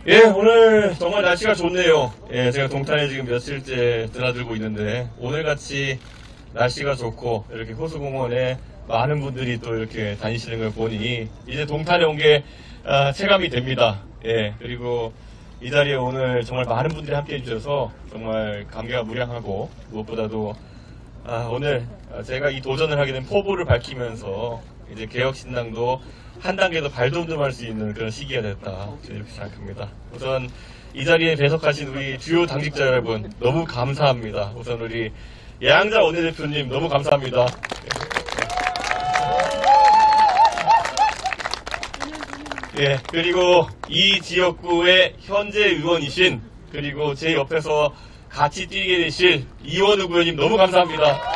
예, 오늘 정말 날씨가 좋네요. 예, 제가 동탄에 지금 며칠째 드나들고 있는데 오늘같이 날씨가 좋고 이렇게 호수공원에 많은 분들이 또 이렇게 다니시는 걸 보니 이제 동탄에 온 게 체감이 됩니다. 예, 그리고 이 자리에 오늘 정말 많은 분들이 함께 해주셔서 정말 감개가 무량하고 무엇보다도 오늘 제가 이 도전을 하게 된 포부를 밝히면서 이제 개혁신당도 한 단계 더 발돋움할 수 있는 그런 시기가 됐다. 저는 이렇게 생각합니다. 우선 이 자리에 배석하신 우리 주요 당직자 여러분 너무 감사합니다. 우선 우리 예양자 원내대표님 너무 감사합니다. 예, 그리고 이 지역구의 현재 의원이신 그리고 제 옆에서 같이 뛰게 되실 이원우 의원님 너무 감사합니다.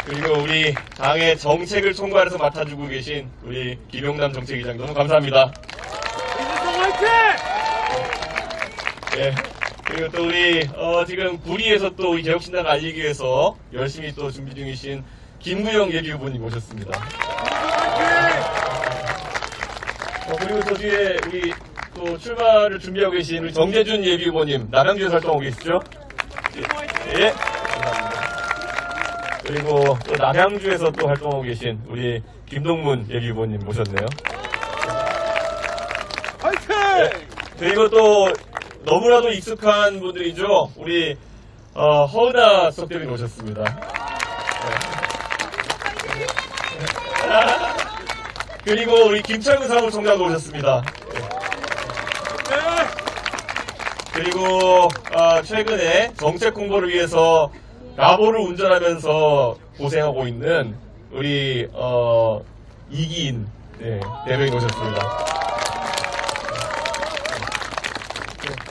그리고 우리 당의 정책을 총괄해서 맡아주고 계신 우리 김용남 정책위장 너무 감사합니다. 예, 그리고 또 우리 지금 구리에서 또 우리 개혁신당 알리기 위해서 열심히 또 준비 중이신 김구영 예비후보님 모셨습니다. 그리고 저 뒤에 우리 또 출마를 준비하고 계신 우리 정재준 예비후보님 남양주에서 활동하고 계시죠? 예, 감사합니다. 그리고 또 남양주에서 또 활동하고 계신 우리 김동문 예비후보님 모셨네요. 화이팅! 예, 그리고 또 너무나도 익숙한 분들이죠. 우리 허은하 수석대표님 오셨습니다. 그리고 우리 김철근 사무총장도 오셨습니다. 그리고 최근에 정책 홍보를 위해서 라보를 운전하면서 고생하고 있는 우리 이기인 대변인 오셨습니다.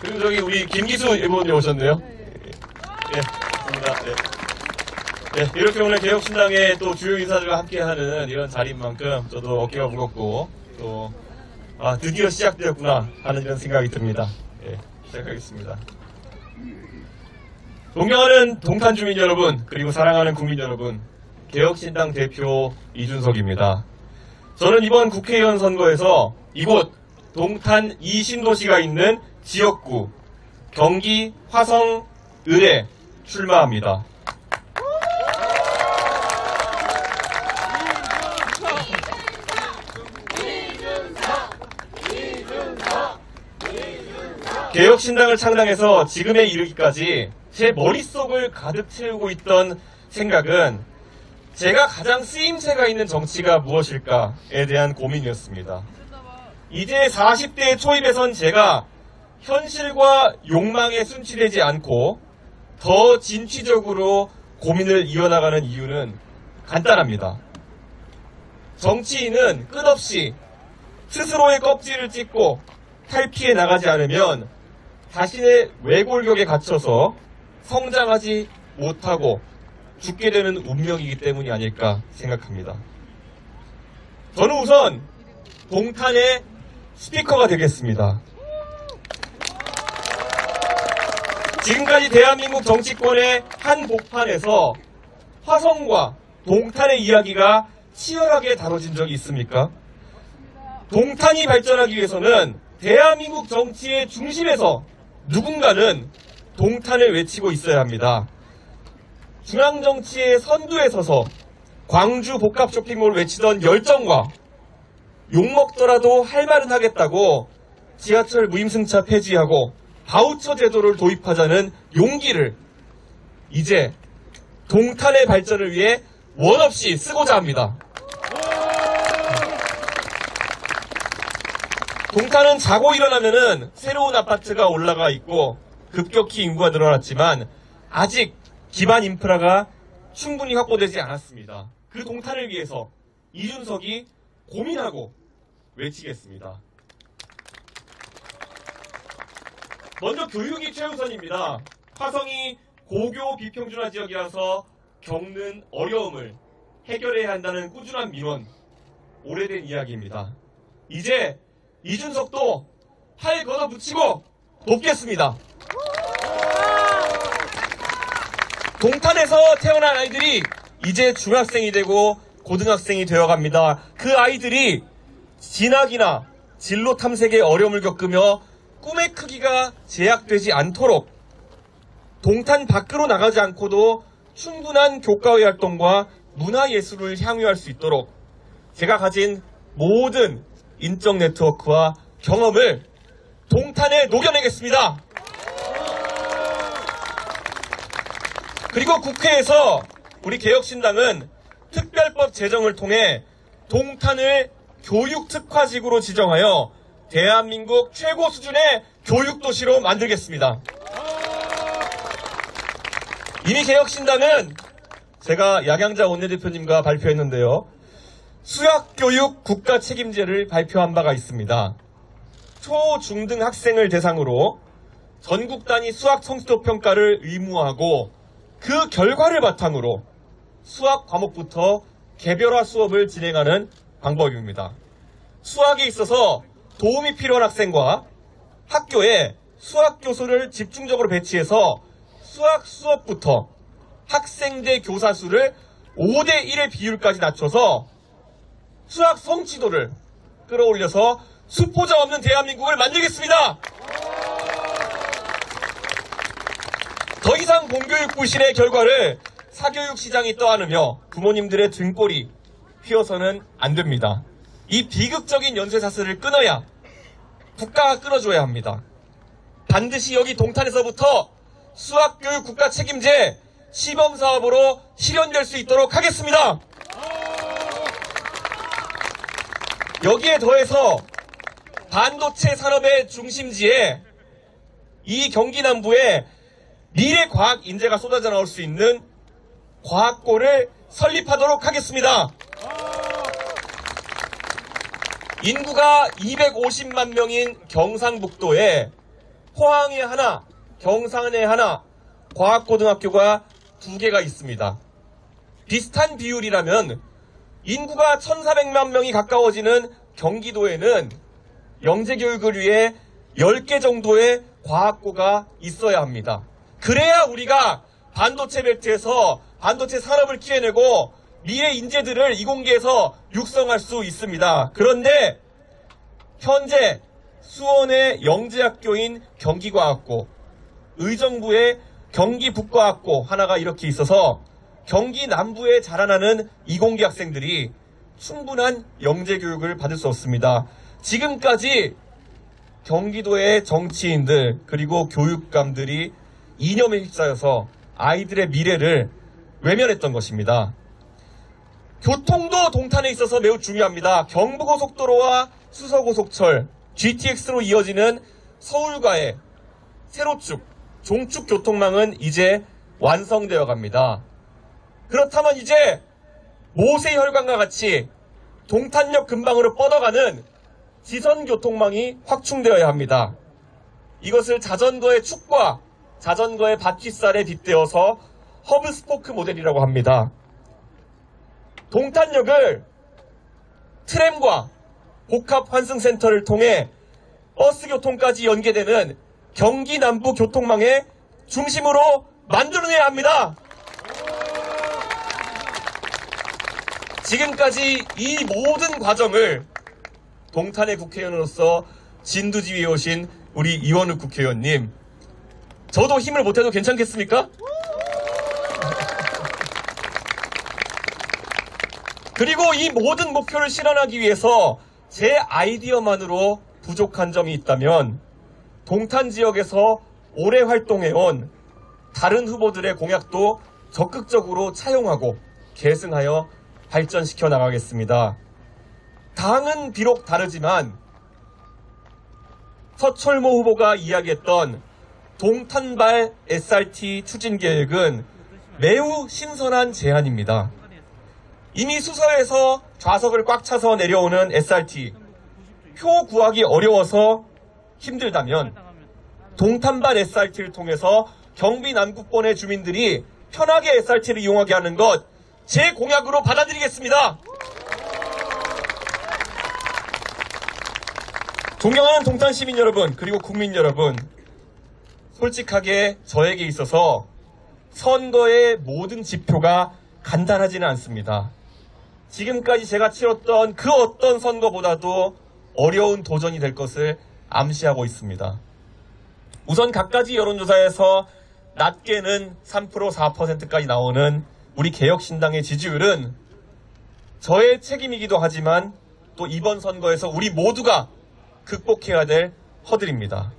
그리고 저기 우리 김기수 의원님 오셨네요. 예, 좋습니다. 네. 네, 이렇게 오늘 개혁신당의 또 주요 인사들과 함께하는 이런 자리인 만큼 저도 어깨가 무겁고 또 드디어 시작되었구나 하는 이런 생각이 듭니다. 예, 시작하겠습니다. 존경하는 동탄 주민 여러분 그리고 사랑하는 국민 여러분, 개혁신당 대표 이준석입니다. 저는 이번 국회의원 선거에서 이곳 동탄 이 신도시가 있는 지역구 경기 화성 을에 출마합니다. 개혁신당을 창당해서 지금에 이르기까지 제 머릿속을 가득 채우고 있던 생각은 제가 가장 쓰임새가 있는 정치가 무엇일까에 대한 고민이었습니다. 이제 40대 초입에 선 제가 현실과 욕망에 순치되지 않고 더 진취적으로 고민을 이어나가는 이유는 간단합니다. 정치인은 끝없이 스스로의 껍질을 찢고 탈피해 나가지 않으면 자신의 외골격에 갇혀서 성장하지 못하고 죽게 되는 운명이기 때문이 아닐까 생각합니다. 저는 우선 동탄의 스피커가 되겠습니다. 지금까지 대한민국 정치권의 한복판에서 화성과 동탄의 이야기가 치열하게 다뤄진 적이 있습니까? 동탄이 발전하기 위해서는 대한민국 정치의 중심에서 누군가는 동탄을 외치고 있어야 합니다. 중앙정치의 선두에 서서 광주 복합 쇼핑몰을 외치던 열정과 욕먹더라도 할 말은 하겠다고 지하철 무임승차 폐지하고 바우처 제도를 도입하자는 용기를 이제 동탄의 발전을 위해 원없이 쓰고자 합니다. 동탄은 자고 일어나면은 새로운 아파트가 올라가 있고 급격히 인구가 늘어났지만 아직 기반 인프라가 충분히 확보되지 않았습니다. 그 동탄을 위해서 이준석이 고민하고 외치겠습니다. 먼저 교육이 최우선입니다. 화성이 고교 비평준화 지역이라서 겪는 어려움을 해결해야 한다는 꾸준한 민원, 오래된 이야기입니다. 이제 이준석도 팔 걷어붙이고 돕겠습니다. 동탄에서 태어난 아이들이 이제 중학생이 되고 고등학생이 되어갑니다. 그 아이들이 진학이나 진로 탐색에 어려움을 겪으며 꿈의 크기가 제약되지 않도록 동탄 밖으로 나가지 않고도 충분한 교과의 활동과 문화예술을 향유할 수 있도록 제가 가진 모든 인적 네트워크와 경험을 동탄에 녹여내겠습니다. 그리고 국회에서 우리 개혁신당은 특별법 제정을 통해 동탄을 교육특화지구로 지정하여 대한민국 최고 수준의 교육도시로 만들겠습니다. 이미 개혁신당은 제가 양양자 원내대표님과 발표했는데요. 수학교육 국가책임제를 발표한 바가 있습니다. 초, 중 등 학생을 대상으로 전국 단위 수학 성취도 평가를 의무화하고 그 결과를 바탕으로 수학 과목부터 개별화 수업을 진행하는 방법입니다. 수학에 있어서 도움이 필요한 학생과 학교에 수학 교수를 집중적으로 배치해서 수학 수업부터 학생 대 교사 수를 5대1의 비율까지 낮춰서 수학 성취도를 끌어올려서 수포자 없는 대한민국을 만들겠습니다. 더 이상 공교육 부실의 결과를 사교육 시장이 떠안으며 부모님들의 등골이 휘어서는 안 됩니다. 이 비극적인 연쇄사슬을 끊어야 국가가 끌어줘야 합니다. 반드시 여기 동탄에서부터 수학교육 국가 책임제 시범사업으로 실현될 수 있도록 하겠습니다. 여기에 더해서 반도체 산업의 중심지에 이 경기 남부에 미래 과학 인재가 쏟아져 나올 수 있는 과학고를 설립하도록 하겠습니다. 인구가 250만 명인 경상북도에 포항에 하나, 경산에 하나 과학고등학교가 2개가 있습니다. 비슷한 비율이라면 인구가 1,400만 명이 가까워지는 경기도에는 영재교육을 위해 10개 정도의 과학고가 있어야 합니다. 그래야 우리가 반도체 벨트에서 반도체 산업을 키워내고 미래 인재들을 이공계에서 육성할 수 있습니다. 그런데 현재 수원의 영재학교인 경기과학고, 의정부의 경기북과학고 하나가 이렇게 있어서 경기 남부에 자라나는 이공계 학생들이 충분한 영재교육을 받을 수 없습니다. 지금까지 경기도의 정치인들 그리고 교육감들이 이념에 휩싸여서 아이들의 미래를 외면했던 것입니다. 교통도 동탄에 있어서 매우 중요합니다. 경부고속도로와 수서고속철, GTX로 이어지는 서울과의 세로축, 종축 교통망은 이제 완성되어 갑니다. 그렇다면 이제 모세혈관과 같이 동탄역 근방으로 뻗어가는 지선교통망이 확충되어야 합니다. 이것을 자전거의 축과 자전거의 바퀴살에 빗대어서 허브스포크 모델이라고 합니다. 동탄역을 트램과 복합환승센터를 통해 버스교통까지 연계되는 경기 남부 교통망의 중심으로 만들어내야 합니다. 지금까지 이 모든 과정을 동탄의 국회의원으로서 진두지휘해 오신 우리 이원욱 국회의원님, 저도 힘을 못해도 괜찮겠습니까? 그리고 이 모든 목표를 실현하기 위해서 제 아이디어만으로 부족한 점이 있다면 동탄 지역에서 오래 활동해온 다른 후보들의 공약도 적극적으로 차용하고 계승하여 발전시켜 나가겠습니다. 당은 비록 다르지만 서철모 후보가 이야기했던 동탄발 SRT 추진 계획은 매우 신선한 제안입니다. 이미 수서에서 좌석을 꽉 차서 내려오는 SRT, 표 구하기 어려워서 힘들다면 동탄발 SRT를 통해서 경기 남구권의 주민들이 편하게 SRT를 이용하게 하는 것, 제 공약으로 받아들이겠습니다. 존경하는 동탄 시민 여러분, 그리고 국민 여러분, 솔직하게 저에게 있어서 선거의 모든 지표가 간단하지는 않습니다. 지금까지 제가 치렀던 그 어떤 선거보다도 어려운 도전이 될 것을 암시하고 있습니다. 우선 갖가지 여론조사에서 낮게는 3%, 4%까지 나오는 우리 개혁신당의 지지율은 저의 책임이기도 하지만 또 이번 선거에서 우리 모두가 극복해야 될 허들입니다.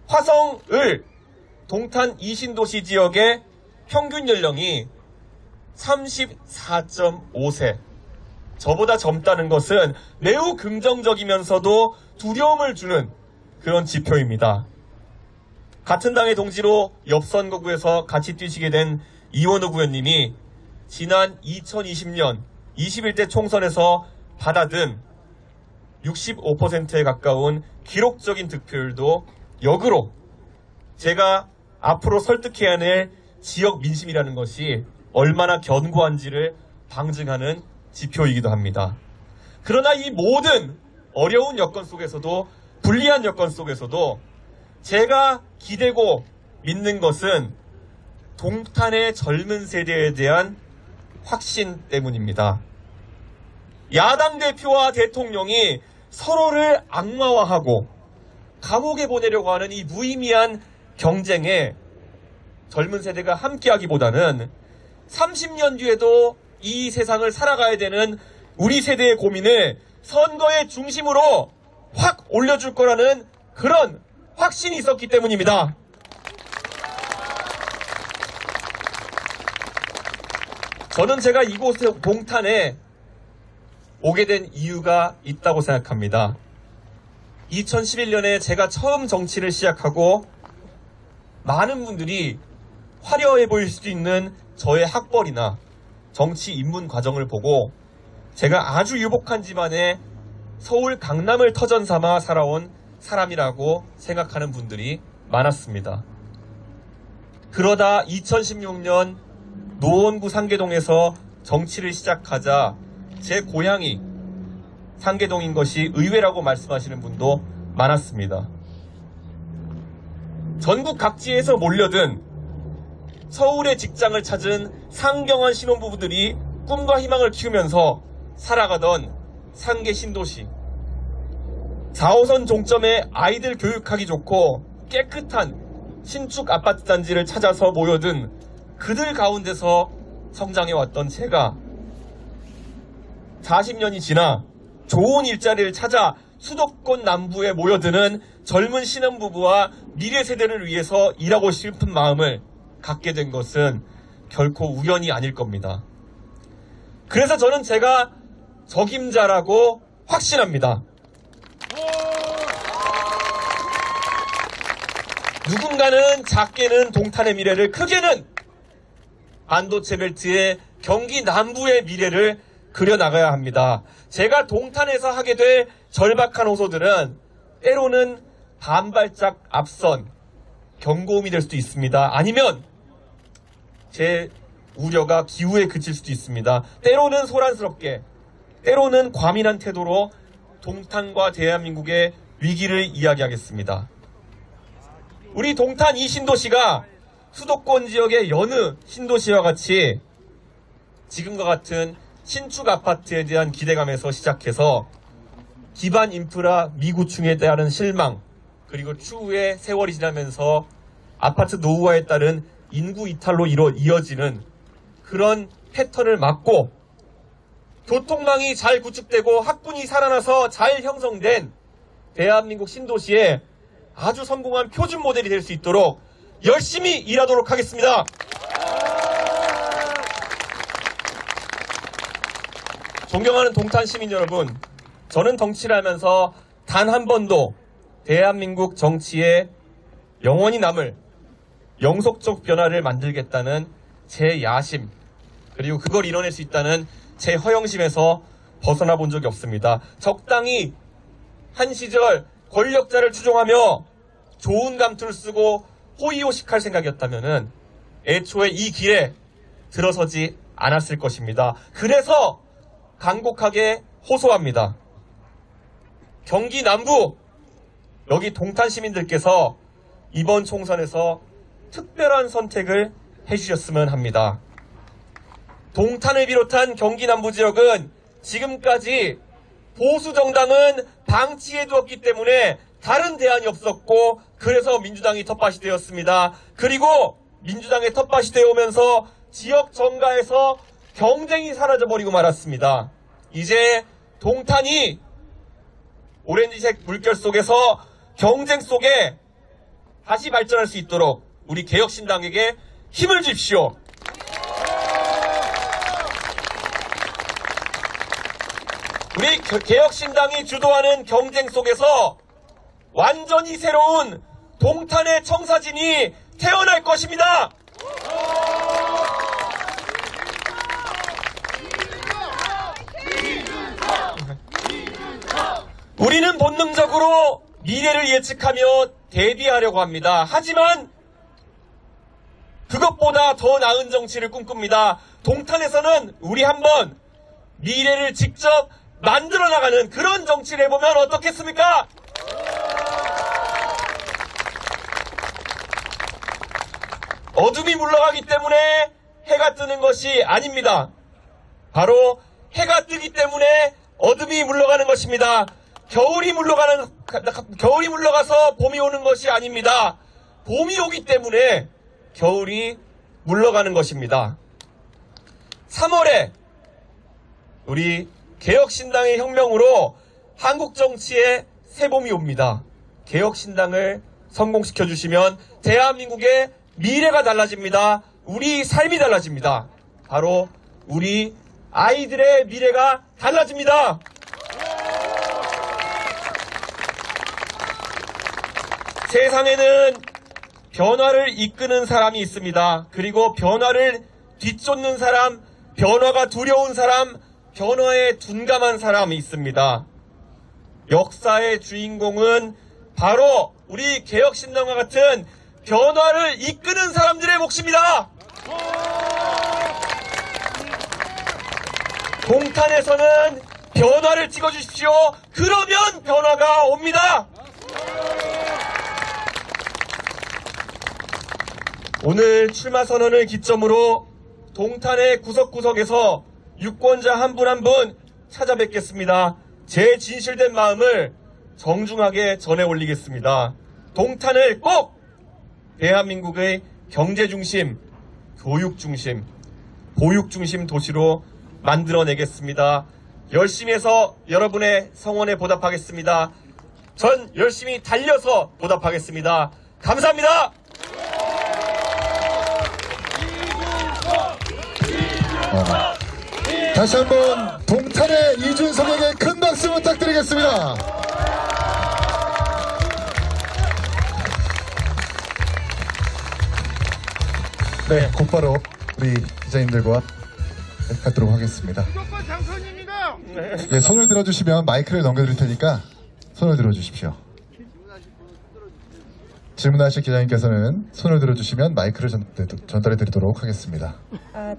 화성, 을, 동탄 이신도시 지역의 평균 연령이 34.5세. 저보다 젊다는 것은 매우 긍정적이면서도 두려움을 주는 그런 지표입니다. 같은 당의 동지로 옆 선거구에서 같이 뛰시게 된 이원우 의원님이 지난 2020년 21대 총선에서 받아든 65%에 가까운 기록적인 득표율도 역으로 제가 앞으로 설득해야 할 지역 민심이라는 것이 얼마나 견고한지를 방증하는 지표이기도 합니다. 그러나 이 모든 어려운 여건 속에서도, 불리한 여건 속에서도 제가 기대고 믿는 것은 동탄의 젊은 세대에 대한 확신 때문입니다. 야당 대표와 대통령이 서로를 악마화하고 감옥에 보내려고 하는 이 무의미한 경쟁에 젊은 세대가 함께하기보다는 30년 뒤에도 이 세상을 살아가야 되는 우리 세대의 고민을 선거의 중심으로 확 올려줄 거라는 그런 확신이 있었기 때문입니다. 저는 제가 이곳 동탄에 오게 된 이유가 있다고 생각합니다. 2011년에 제가 처음 정치를 시작하고 많은 분들이 화려해 보일 수도 있는 저의 학벌이나 정치 입문 과정을 보고 제가 아주 유복한 집안에 서울 강남을 터전 삼아 살아온 사람이라고 생각하는 분들이 많았습니다. 그러다 2016년 노원구 상계동에서 정치를 시작하자 제 고향이 상계동인 것이 의외라고 말씀하시는 분도 많았습니다. 전국 각지에서 몰려든 서울의 직장을 찾은 상경한 신혼부부들이 꿈과 희망을 키우면서 살아가던 상계 신도시. 4호선 종점에 아이들 교육하기 좋고 깨끗한 신축 아파트 단지를 찾아서 모여든 그들 가운데서 성장해왔던 제가 40년이 지나 좋은 일자리를 찾아 수도권 남부에 모여드는 젊은 신혼부부와 미래 세대를 위해서 일하고 싶은 마음을 갖게 된 것은 결코 우연이 아닐 겁니다. 그래서 저는 제가 적임자라고 확신합니다. 누군가는 작게는 동탄의 미래를, 크게는 반도체 벨트의 경기 남부의 미래를 그려나가야 합니다. 제가 동탄에서 하게 될 절박한 호소들은 때로는 반발짝 앞선 경고음이 될 수도 있습니다. 아니면 제 우려가 기우에 그칠 수도 있습니다. 때로는 소란스럽게, 때로는 과민한 태도로 동탄과 대한민국의 위기를 이야기하겠습니다. 우리 동탄 이 신도시가 수도권 지역의 여느 신도시와 같이 지금과 같은 신축 아파트에 대한 기대감에서 시작해서 기반 인프라 미구축에 따른 실망, 그리고 추후에 세월이 지나면서 아파트 노후화에 따른 인구 이탈로 이어지는 그런 패턴을 막고 교통망이 잘 구축되고 학군이 살아나서 잘 형성된 대한민국 신도시에 아주 성공한 표준 모델이 될 수 있도록 열심히 일하도록 하겠습니다. 존경하는 동탄 시민 여러분, 저는 정치를 하면서 단 한 번도 대한민국 정치에 영원히 남을 영속적 변화를 만들겠다는 제 야심, 그리고 그걸 이뤄낼 수 있다는 제 허영심에서 벗어나 본 적이 없습니다. 적당히 한 시절 권력자를 추종하며 좋은 감투를 쓰고 호의호식할 생각이었다면 애초에 이 길에 들어서지 않았을 것입니다. 그래서 간곡하게 호소합니다. 경기 남부, 여기 동탄 시민들께서 이번 총선에서 특별한 선택을 해주셨으면 합니다. 동탄을 비롯한 경기 남부 지역은 지금까지 보수 정당은 방치해두었기 때문에 다른 대안이 없었고, 그래서 민주당이 텃밭이 되었습니다. 그리고 민주당의 텃밭이 되어오면서 지역 정가에서 경쟁이 사라져버리고 말았습니다. 이제 동탄이 오렌지색 물결 속에서 경쟁 속에 다시 발전할 수 있도록 우리 개혁신당에게 힘을 주십시오. 우리 개혁신당이 주도하는 경쟁 속에서 완전히 새로운 동탄의 청사진이 태어날 것입니다. 우리는 본능적으로 미래를 예측하며 대비하려고 합니다. 하지만 그것보다 더 나은 정치를 꿈꿉니다. 동탄에서는 우리 한번 미래를 직접 만들어 나가는 그런 정치를 해보면 어떻겠습니까? 어둠이 물러가기 때문에 해가 뜨는 것이 아닙니다. 바로 해가 뜨기 때문에 어둠이 물러가는 것입니다. 겨울이 물러가서 봄이 오는 것이 아닙니다. 봄이 오기 때문에 겨울이 물러가는 것입니다. 3월에 우리 개혁신당의 혁명으로 한국 정치에 새봄이 옵니다. 개혁신당을 성공시켜주시면 대한민국의 미래가 달라집니다. 우리 삶이 달라집니다. 바로 우리 아이들의 미래가 달라집니다. 세상에는 변화를 이끄는 사람이 있습니다. 그리고 변화를 뒤쫓는 사람, 변화가 두려운 사람, 변화에 둔감한 사람이 있습니다. 역사의 주인공은 바로 우리 개혁신당과 같은 변화를 이끄는 사람들의 몫입니다. 동탄에서는 변화를 찍어주십시오. 그러면 변화가 옵니다. 오늘 출마 선언을 기점으로 동탄의 구석구석에서 유권자 한 분 한 분 찾아뵙겠습니다. 제 진실된 마음을 정중하게 전해 올리겠습니다. 동탄을 꼭 대한민국의 경제중심, 교육중심, 보육중심 도시로 만들어내겠습니다. 열심히 해서 여러분의 성원에 보답하겠습니다. 전 열심히 달려서 보답하겠습니다. 감사합니다. 다시 한번 동탄의 이준석에게 큰 박수 부탁드리겠습니다. 네, 곧바로 우리 기자님들과 갖도록 하겠습니다. 무조건 당선입니다. 네, 손을 들어주시면 마이크를 넘겨드릴 테니까 손을 들어주십시오. 질문하실 기자님께서는 손을 들어주시면 마이크를 전달해드리도록 하겠습니다.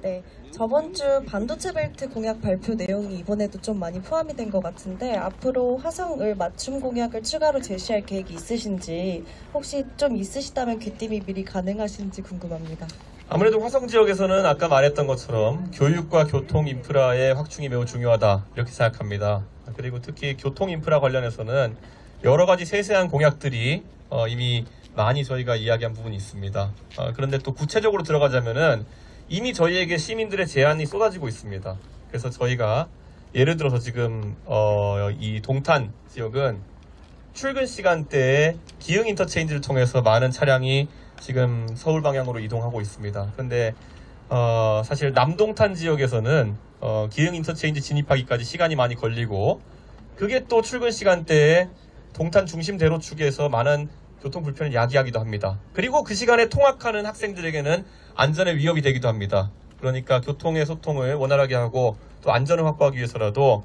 네. 저번 주 반도체 벨트 공약 발표 내용이 이번에도 좀 많이 포함이 된 것 같은데 앞으로 화성을 맞춤 공약을 추가로 제시할 계획이 있으신지 혹시 좀 있으시다면 귀띔이 미리 가능하신지 궁금합니다. 아무래도 화성 지역에서는 아까 말했던 것처럼 교육과 교통 인프라의 확충이 매우 중요하다 이렇게 생각합니다. 그리고 특히 교통 인프라 관련해서는 여러 가지 세세한 공약들이 이미 많이 저희가 이야기한 부분이 있습니다. 그런데 또 구체적으로 들어가자면은 이미 저희에게 시민들의 제안이 쏟아지고 있습니다. 그래서 저희가 예를 들어서 지금 이 동탄 지역은 출근 시간대에 기흥 인터체인지를 통해서 많은 차량이 지금 서울 방향으로 이동하고 있습니다. 그런데 사실 남동탄 지역에서는 기흥 인터체인지 진입하기까지 시간이 많이 걸리고 그게 또 출근 시간대에 동탄 중심 대로축에서 많은 교통 불편을 야기하기도 합니다. 그리고 그 시간에 통학하는 학생들에게는 안전의 위협이 되기도 합니다. 그러니까 교통의 소통을 원활하게 하고 또 안전을 확보하기 위해서라도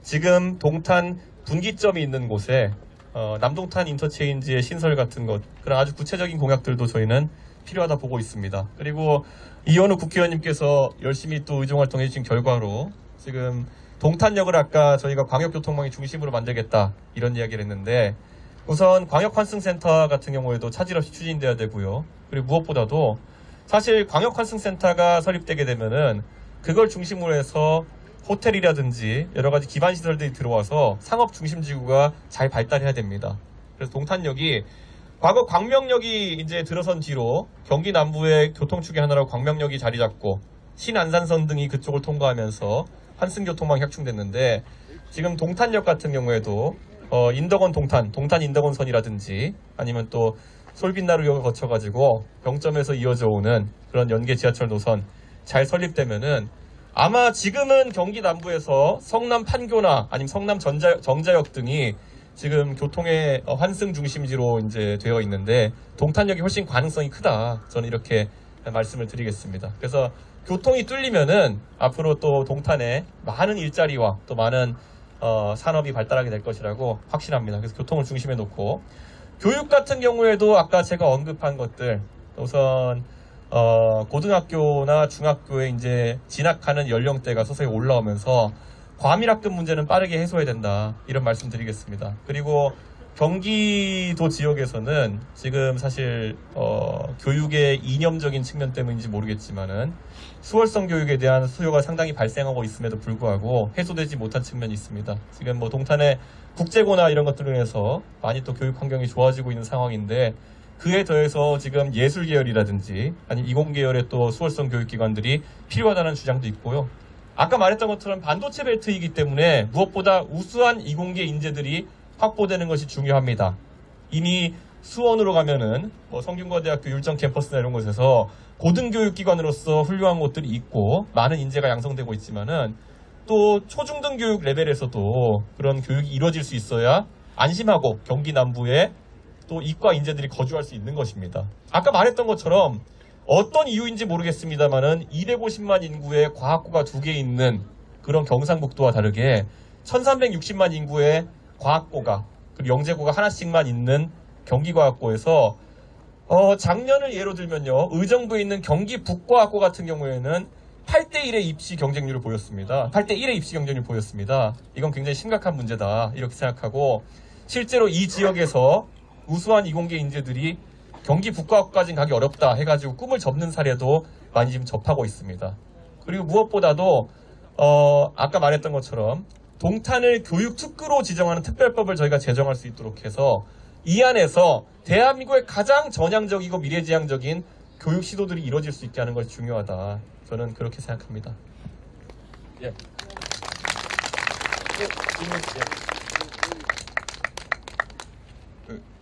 지금 동탄 분기점이 있는 곳에 남동탄 인터체인지의 신설 같은 것 그런 아주 구체적인 공약들도 저희는 필요하다 보고 있습니다. 그리고 이현우 국회의원님께서 열심히 또 의정활동 해주신 결과로 지금 동탄역을 아까 저희가 광역교통망의 중심으로 만들겠다 이런 이야기를 했는데 우선 광역환승센터 같은 경우에도 차질 없이 추진돼야 되고요. 그리고 무엇보다도 사실 광역환승센터가 설립되게 되면은 그걸 중심으로 해서 호텔이라든지 여러 가지 기반 시설들이 들어와서 상업 중심 지구가 잘 발달해야 됩니다. 그래서 동탄역이 과거 광명역이 이제 들어선 뒤로 경기 남부의 교통축이 하나로 광명역이 자리 잡고 신안산선 등이 그쪽을 통과하면서 환승교통망이 확충됐는데, 지금 동탄역 같은 경우에도 인덕원 동탄 인덕원선이라든지 아니면 또 솔빛나루역을 거쳐가지고 병점에서 이어져 오는 그런 연계 지하철 노선 잘 설립되면은 아마 지금은 경기 남부에서 성남 판교나 아니면 성남 정자역 등이 지금 교통의 환승 중심지로 이제 되어 있는데, 동탄역이 훨씬 가능성이 크다. 저는 이렇게 말씀을 드리겠습니다. 그래서 교통이 뚫리면은 앞으로 또 동탄에 많은 일자리와 또 많은 산업이 발달하게 될 것이라고 확신합니다. 그래서 교통을 중심에 놓고, 교육 같은 경우에도 아까 제가 언급한 것들, 우선 고등학교나 중학교에 이제 진학하는 연령대가 서서히 올라오면서 과밀학급 문제는 빠르게 해소해야 된다, 이런 말씀 드리겠습니다. 그리고 경기도 지역에서는 지금 사실 교육의 이념적인 측면 때문인지 모르겠지만은 수월성 교육에 대한 수요가 상당히 발생하고 있음에도 불구하고 해소되지 못한 측면이 있습니다. 지금 뭐 동탄의 국제고나 이런 것들로 인해서 많이 또 교육 환경이 좋아지고 있는 상황인데, 그에 더해서 지금 예술 계열이라든지 아니면 이공 계열의 또 수월성 교육기관들이 필요하다는 주장도 있고요. 아까 말했던 것처럼 반도체 벨트이기 때문에 무엇보다 우수한 이공계 인재들이 확보되는 것이 중요합니다. 이미 수원으로 가면은 성균관대학교 율정 캠퍼스나 이런 곳에서 고등교육기관으로서 훌륭한 곳들이 있고 많은 인재가 양성되고 있지만은, 또 초중등 교육 레벨에서도 그런 교육이 이루어질 수 있어야 안심하고 경기 남부에 또 이과 인재들이 거주할 수 있는 것입니다. 아까 말했던 것처럼 어떤 이유인지 모르겠습니다만은 250만 인구의 과학고가 2개 있는 그런 경상북도와 다르게 1360만 인구의 과학고가, 그리고 영재고가 하나씩만 있는 경기과학고에서 작년을 예로 들면요, 의정부에 있는 경기 북과학고 같은 경우에는 8대1의 입시 경쟁률을 보였습니다. 8대1의 입시 경쟁률을 보였습니다. 이건 굉장히 심각한 문제다, 이렇게 생각하고, 실제로 이 지역에서 우수한 이공계 인재들이 경기 북과학고까지는 가기 어렵다 해가지고 꿈을 접는 사례도 많이 지금 접하고 있습니다. 그리고 무엇보다도 아까 말했던 것처럼 동탄을 교육특구로 지정하는 특별법을 저희가 제정할 수 있도록 해서 이 안에서 대한민국의 가장 전향적이고 미래지향적인 교육 시도들이 이루어질 수 있게 하는 것이 중요하다. 저는 그렇게 생각합니다. 예.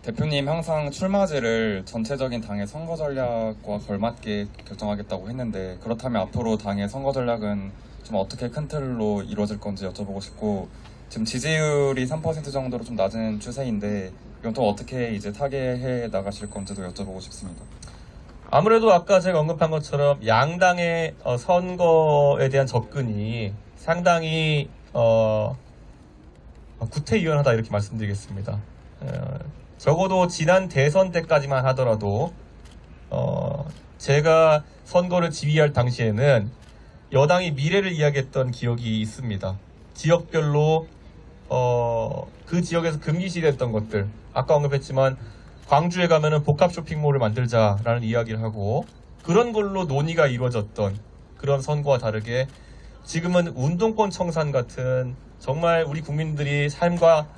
대표님 항상 출마제를 전체적인 당의 선거 전략과 걸맞게 결정하겠다고 했는데, 그렇다면 앞으로 당의 선거 전략은 좀 어떻게 큰 틀로 이루어질 건지 여쭤보고 싶고, 지금 지지율이 3% 정도로 좀 낮은 추세인데 이건 또 어떻게 이제 타개해 나가실 건지도 여쭤보고 싶습니다. 아무래도 아까 제가 언급한 것처럼 양당의 선거에 대한 접근이 상당히 구태의연하다, 이렇게 말씀드리겠습니다. 적어도 지난 대선 때까지만 하더라도 제가 선거를 지휘할 당시에는 여당이 미래를 이야기했던 기억이 있습니다. 지역별로 그 지역에서 금기시됐던 것들, 아까 언급했지만 광주에 가면은 복합 쇼핑몰을 만들자라는 이야기를 하고 그런 걸로 논의가 이루어졌던 그런 선거와 다르게 지금은 운동권 청산 같은 정말 우리 국민들이 삶과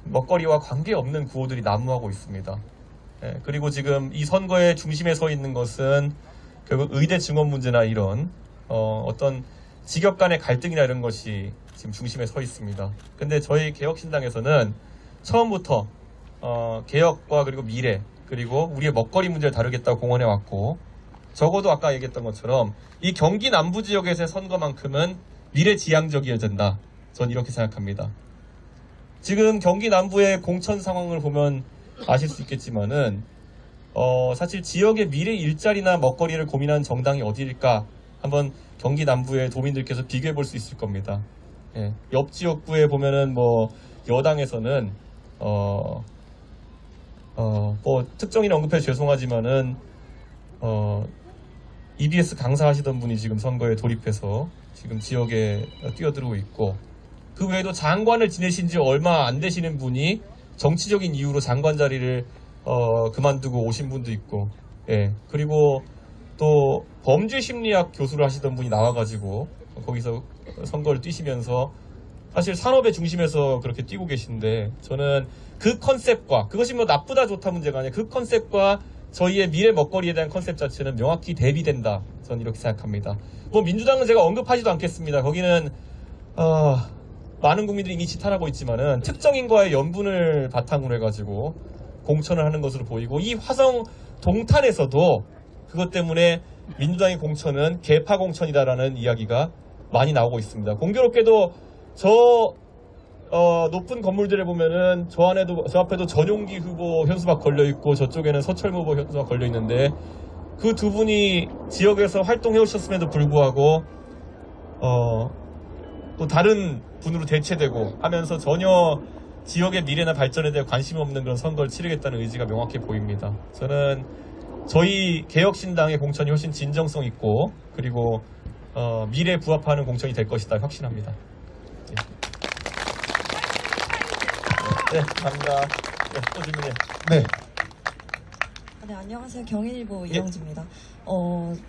먹거리와 관계없는 구호들이 난무하고 있습니다. 그리고 지금 이 선거의 중심에 서 있는 것은 결국 의대 증원 문제나 이런 어떤 직역 간의 갈등이나 이런 것이 지금 중심에 서 있습니다. 근데 저희 개혁신당에서는 처음부터 개혁과 그리고 미래 그리고 우리의 먹거리 문제를 다루겠다고 공언해 왔고, 적어도 아까 얘기했던 것처럼 이 경기 남부 지역에서의 선거만큼은 미래지향적이어야 된다. 전 이렇게 생각합니다. 지금 경기 남부의 공천 상황을 보면 아실 수 있겠지만은 사실 지역의 미래 일자리나 먹거리를 고민하는 정당이 어디일까 한번 경기 남부의 도민들께서 비교해 볼 수 있을 겁니다. 예, 옆 지역구에 보면은 뭐 여당에서는 뭐 특정인 언급해 죄송하지만은 EBS 강사하시던 분이 지금 선거에 돌입해서 지금 지역에 뛰어들고 있고, 그 외에도 장관을 지내신 지 얼마 안 되시는 분이 정치적인 이유로 장관 자리를 그만두고 오신 분도 있고, 예, 그리고 또 범죄 심리학 교수를 하시던 분이 나와가지고 거기서 선거를 뛰시면서 사실 산업의 중심에서 그렇게 뛰고 계신데 저는 그 컨셉과 그것이 뭐 나쁘다 좋다 문제가 아니라 그 컨셉과 저희의 미래 먹거리에 대한 컨셉 자체는 명확히 대비된다. 저는 이렇게 생각합니다. 뭐 민주당은 제가 언급하지도 않겠습니다. 거기는 많은 국민들이 이미 지탄하고 있지만은 특정인과의 연분을 바탕으로 해가지고 공천을 하는 것으로 보이고 이 화성 동탄에서도 그것 때문에 민주당의 공천은 개파 공천이다라는 이야기가 많이 나오고 있습니다. 공교롭게도 저 높은 건물들을 보면은 저 앞에도 전용기 후보 현수막 걸려 있고 저쪽에는 서철무 후보 현수막 걸려 있는데 그 두 분이 지역에서 활동해 오셨음에도 불구하고 또 다른 분으로 대체되고 하면서 전혀 지역의 미래나 발전에 대해 관심 없는 그런 선거를 치르겠다는 의지가 명확해 보입니다. 저는 저희 개혁신당의 공천이 훨씬 진정성 있고 그리고 미래에 부합하는 공천이 될 것이다 확신합니다. 네, 감사합니다. 네, 또 질문해. 네. 네, 안녕하세요. 경인일보 이영지입니다.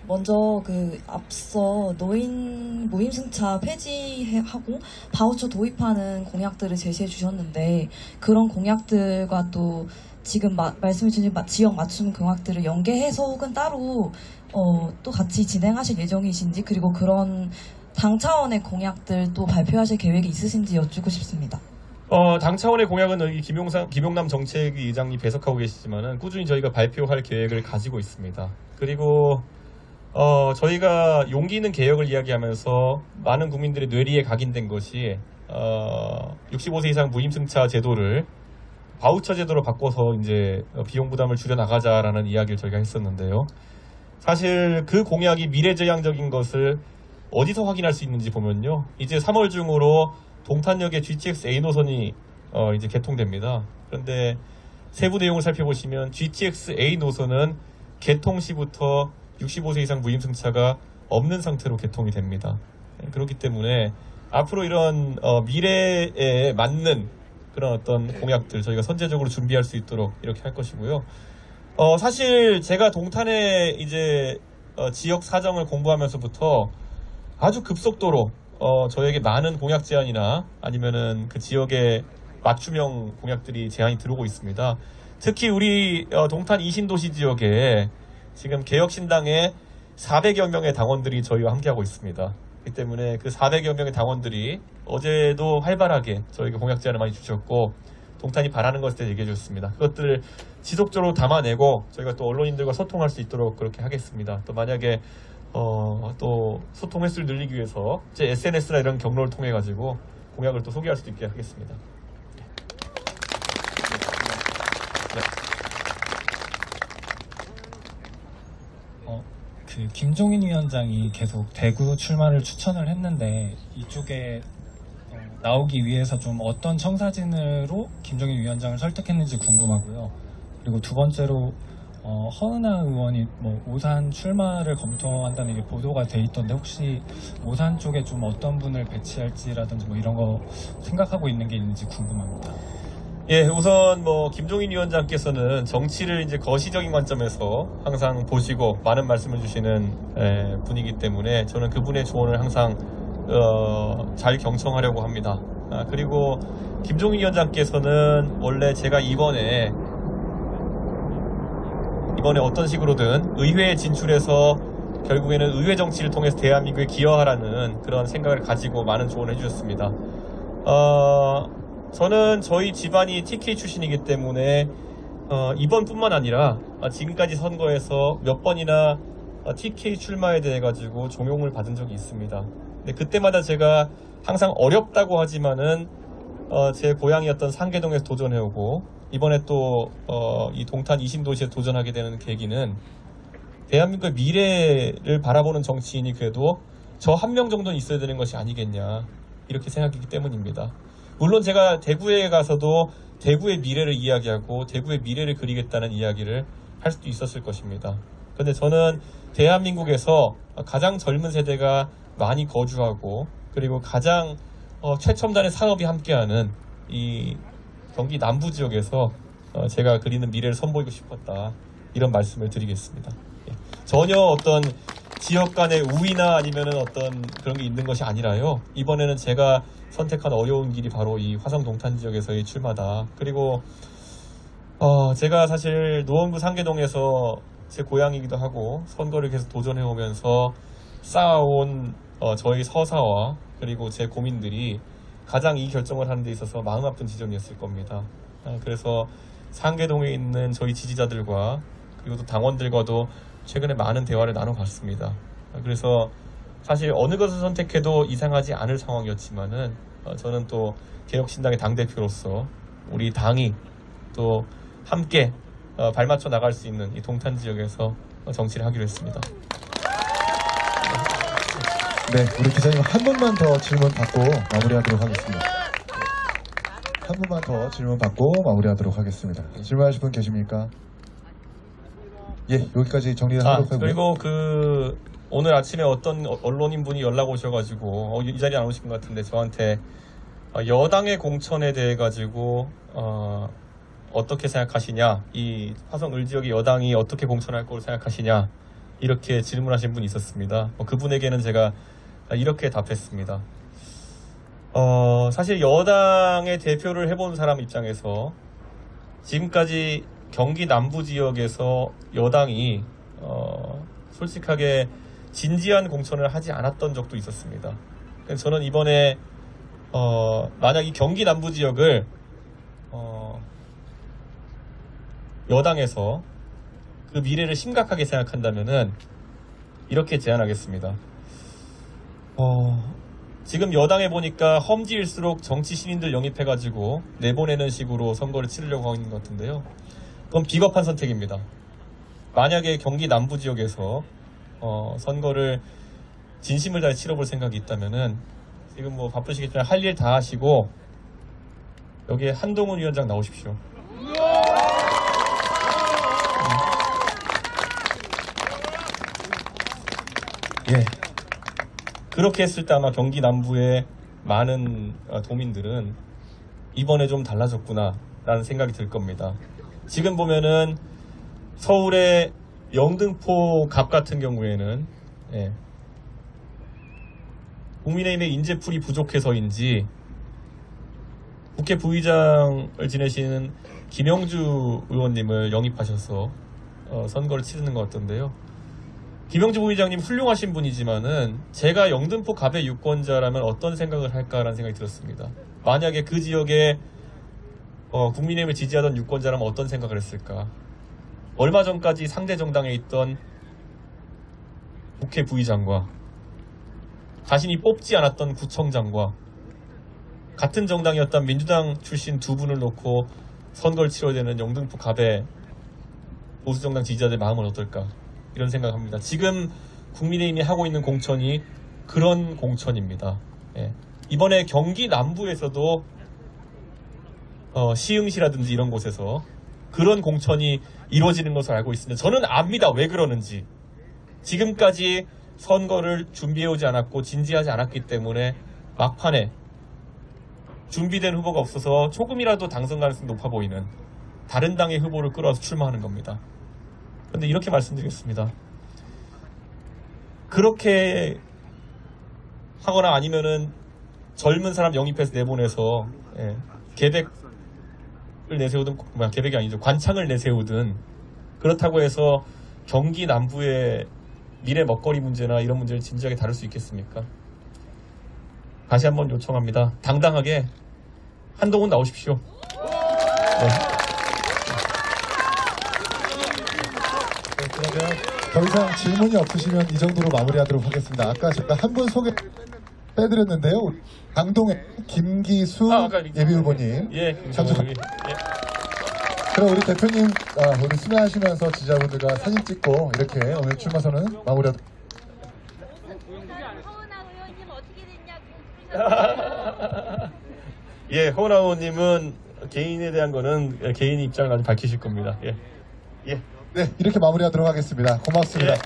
먼저 앞서 노인 모임승차 폐지하고 바우처 도입하는 공약들을 제시해 주셨는데 그런 공약들과 또 지금 말씀해 주신 지역 맞춤 공약들을 연계해서 혹은 따로 또 같이 진행하실 예정이신지 그리고 그런 당 차원의 공약들 또 발표하실 계획이 있으신지 여쭙고 싶습니다. 당 차원의 공약은 여기 김용남 정책위 의장이 배석하고 계시지만은 꾸준히 저희가 발표할 계획을 가지고 있습니다. 그리고 저희가 용기 있는 개혁을 이야기하면서 많은 국민들의 뇌리에 각인된 것이 65세 이상 무임승차 제도를 바우처 제도로 바꿔서 이제 비용 부담을 줄여 나가자라는 이야기를 저희가 했었는데요. 사실 그 공약이 미래지향적인 것을 어디서 확인할 수 있는지 보면요. 이제 3월 중으로 동탄역의 GTX A 노선이 이제 개통됩니다. 그런데 세부 내용을 살펴보시면 GTX A 노선은 개통 시부터 65세 이상 무임승차가 없는 상태로 개통이 됩니다. 그렇기 때문에 앞으로 이런 미래에 맞는 그런 어떤 공약들 저희가 선제적으로 준비할 수 있도록 이렇게 할 것이고요. 사실 제가 동탄의 이제 지역 사정을 공부하면서부터 아주 급속도로 저에게 많은 공약 제안이나 아니면은 그 지역의 맞춤형 공약들이 제안이 들어오고 있습니다. 특히 우리 동탄 이신도시 지역에 지금 개혁신당의 400여 명의 당원들이 저희와 함께하고 있습니다. 그렇기 때문에 그 400여 명의 당원들이 어제도 활발하게 저에게 공약 제안을 많이 주셨고 동탄이 바라는 것에 대해 얘기해 주셨습니다. 그것들을 지속적으로 담아내고 저희가 또 언론인들과 소통할 수 있도록 그렇게 하겠습니다. 또 만약에 또 소통 횟수를 늘리기 위해서 제 SNS나 이런 경로를 통해 가지고 공약을 또 소개할 수도 있게 하겠습니다. 김종인 위원장이 계속 대구 출마를 추천을 했는데 이쪽에 나오기 위해서 좀 어떤 청사진으로 김종인 위원장을 설득했는지 궁금하고요. 그리고 두 번째로 허은하 의원이 오산 출마를 검토한다는 게 보도가 돼 있던데 혹시 오산 쪽에 좀 어떤 분을 배치할지라든지 이런 거 생각하고 있는 게 있는지 궁금합니다. 예, 우선 김종인 위원장께서는 정치를 이제 거시적인 관점에서 항상 보시고 많은 말씀을 주시는 분이기 때문에 저는 그분의 조언을 항상 잘 경청하려고 합니다. 그리고 김종인 위원장께서는 원래 제가 이번에 어떤 식으로든 의회에 진출해서 결국에는 의회 정치를 통해서 대한민국에 기여하라는 그런 생각을 가지고 많은 조언을 해주셨습니다. 저는 저희 집안이 TK 출신이기 때문에 이번뿐만 아니라 지금까지 선거에서 몇 번이나 TK 출마에 대해 가지고 종용을 받은 적이 있습니다. 근데 그때마다 제가 항상 어렵다고 하지만은 제 고향이었던 상계동에서 도전해오고 이번에 또 이 동탄 이신도시에 도전하게 되는 계기는 대한민국의 미래를 바라보는 정치인이 그래도 저 한 명 정도는 있어야 되는 것이 아니겠냐 이렇게 생각했기 때문입니다. 물론 제가 대구에 가서도 대구의 미래를 이야기하고 대구의 미래를 그리겠다는 이야기를 할 수도 있었을 것입니다. 그런데 저는 대한민국에서 가장 젊은 세대가 많이 거주하고 그리고 가장 최첨단의 산업이 함께하는 이 경기 남부 지역에서 제가 그리는 미래를 선보이고 싶었다 이런 말씀을 드리겠습니다. 예. 전혀 어떤 지역 간의 우위나 아니면은 어떤 그런 게 있는 것이 아니라요. 이번에는 제가 선택한 어려운 길이 바로 이 화성 동탄 지역에서의 출마다. 그리고 제가 사실 노원구 상계동에서 제 고향이기도 하고 선거를 계속 도전해 오면서 쌓아온 저희 서사와 그리고 제 고민들이 가장 이 결정을 하는 데 있어서 마음 아픈 지점이었을 겁니다. 그래서 상계동에 있는 저희 지지자들과 그리고 또 당원들과도 최근에 많은 대화를 나눠봤습니다. 그래서 사실 어느 것을 선택해도 이상하지 않을 상황이었지만은 저는 또 개혁신당의 당대표로서 우리 당이 또 함께 발맞춰 나갈 수 있는 이 동탄 지역에서 정치를 하기로 했습니다. 네, 우리 기자님 한 분만 더 질문 받고 마무리하도록 하겠습니다. 한 분만 더 질문 받고 마무리하도록 하겠습니다. 질문하실 분 계십니까? 예, 여기까지 정리를 하도록 하고요. 그리고 오늘 아침에 어떤 언론인 분이 연락 오셔가지고 이 자리에 안 오신 것 같은데 저한테 여당의 공천에 대해 가지고 어떻게 생각하시냐, 이 화성 을지역의 여당이 어떻게 공천할 거로 생각하시냐 이렇게 질문하신 분이 있었습니다. 그분에게는 제가 이렇게 답했습니다. 사실 여당의 대표를 해본 사람 입장에서 지금까지 경기 남부 지역에서 여당이 솔직하게 진지한 공천을 하지 않았던 적도 있었습니다. 그래서 저는 이번에 만약 이 경기 남부 지역을 여당에서 그 미래를 심각하게 생각한다면은 이렇게 제안하겠습니다. 지금 여당에 보니까 험지일수록 정치 신인들 영입해가지고 내보내는 식으로 선거를 치르려고 하고 있는 것 같은데요. 그건 비겁한 선택입니다. 만약에 경기 남부 지역에서 선거를 진심을 다해 치러볼 생각이 있다면은 지금 뭐 바쁘시겠지만 할 일 다 하시고 여기에 한동훈 위원장 나오십시오. 예. 그렇게 했을 때 아마 경기 남부의 많은 도민들은 이번에 좀 달라졌구나 라는 생각이 들 겁니다. 지금 보면은 서울의 영등포 갑 같은 경우에는 국민의힘의 인재풀이 부족해서인지 국회 부의장을 지내시는 김영주 의원님을 영입하셔서 선거를 치르는 것 같던데요. 김영주 부의장님 훌륭하신 분이지만은 제가 영등포 갑의 유권자라면 어떤 생각을 할까라는 생각이 들었습니다. 만약에 그 지역에 국민의힘을 지지하던 유권자라면 어떤 생각을 했을까? 얼마 전까지 상대 정당에 있던 국회 부의장과 자신이 뽑지 않았던 구청장과 같은 정당이었던 민주당 출신 두 분을 놓고 선거를 치러야 되는 영등포 갑의 보수정당 지지자들의 마음은 어떨까? 이런 생각합니다. 지금 국민의힘이 하고 있는 공천이 그런 공천입니다. 이번에 경기 남부에서도 시흥시라든지 이런 곳에서 그런 공천이 이루어지는 것을 알고 있습니다. 저는 압니다. 왜 그러는지. 지금까지 선거를 준비해오지 않았고 진지하지 않았기 때문에 막판에 준비된 후보가 없어서 조금이라도 당선 가능성이 높아 보이는 다른 당의 후보를 끌어와서 출마하는 겁니다. 그런데 이렇게 말씀드리겠습니다. 그렇게 하거나 아니면은 젊은 사람 영입해서 내보내서 계획을 내세우든, 계획이 아니죠. 관창을 내세우든, 그렇다고 해서 경기 남부의 미래 먹거리 문제나 이런 문제를 진지하게 다룰 수 있겠습니까? 다시 한번 요청합니다. 당당하게 한동훈 나오십시오. 그러면 더 이상 질문이 없으시면 이 정도로 마무리하도록 하겠습니다. 아까 제가 한 분 소개 빼드렸는데요. 강동의 김기수 예비후보님 참석합니다. 그럼 우리 대표님 오늘 수고하시면서 지지자분들과 사진 찍고 이렇게 오늘 출마선은 마무리하도록. 허은하 의원님 어떻게 됐냐고. 예, 허은하 의원님은 개인에 대한 거는 개인의 입장을 아직 밝히실 겁니다. 예. 네, 이렇게 마무리하도록 하겠습니다. 고맙습니다.